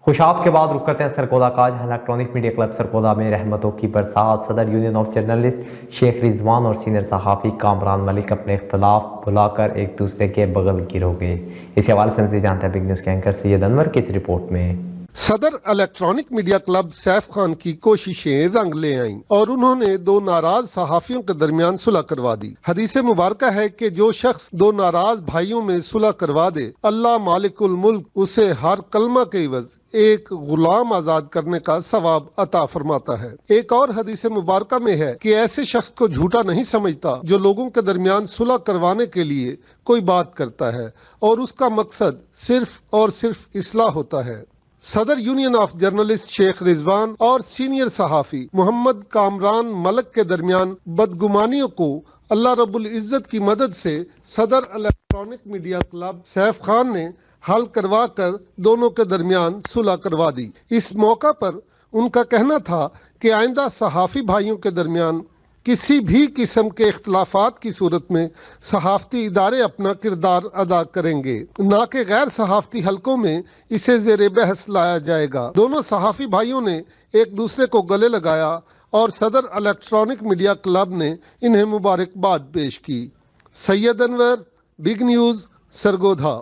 خوشاب کے بعد رخ کرتے ہیں سرگودا کا الیکٹرانک میڈیا کلب سرگودا میں رحمتوں کی برسات۔ صدر یونین آف جرنلسٹ شیخ رضوان اور سینئر صحافی کامران ملک اپنے اختلاف بھلا کر ایک دوسرے کے بغل گیر ہو گئے۔ اس حوالے سے مزید جانتے ہیں بگ نیوز کے اینکر سید انور کی اس رپورٹ میں۔ صدر electronic media club Saif Khan کی کوششیں رنگ لے آئیں اور انہوں نے دو ناراض صحافیوں کے درمیان صلح کروا دی۔ حدیث مبارکہ ہے کہ جو شخص دو ناراض بھائیوں میں صلح کروا دے، اللہ مالک الملک اسے ہر کلمہ کے عوض ایک غلام آزاد کرنے کا ثواب عطا فرماتا ہے۔ ایک اور حدیث مبارکہ میں ہے کہ ایسے شخص کو جھوٹا نہیں سمجھتا جو لوگوں کے درمیان صلح کروانے کے لیے کوئی بات کرتا ہے اور اس کا مقصد صرف اور صرف اصلاح ہوتا ہے۔ صدر یونین آف جرنلسٹ شیخ رضوان اور سینئر صحافی محمد کامران ملک کے درمیان بدگمانیوں کو اللہ رب العزت کی مدد سے صدر electronic media club Saif Khan نے حل کروا کر دونوں کے درمیان صلح کروا دی۔ اس موقع پر ان کا کہنا تھا کہ آئندہ صحافی بھائیوں کے درمیان کسی بھی قسم کے اختلافات کی صورت میں صحافتی ادارے اپنا کردار ادا کریں گے، نہ کہ غیر صحافتی حلقوں میں اسے زیر بحث لایا جائے گا۔ دونوں صحافی بھائیوں نے ایک دوسرے کو گلے لگایا اور صدر الیکٹرانک میڈیا کلب نے انہیں مبارکباد پیش کی۔ سید انور، بگ نیوز، سرگودا۔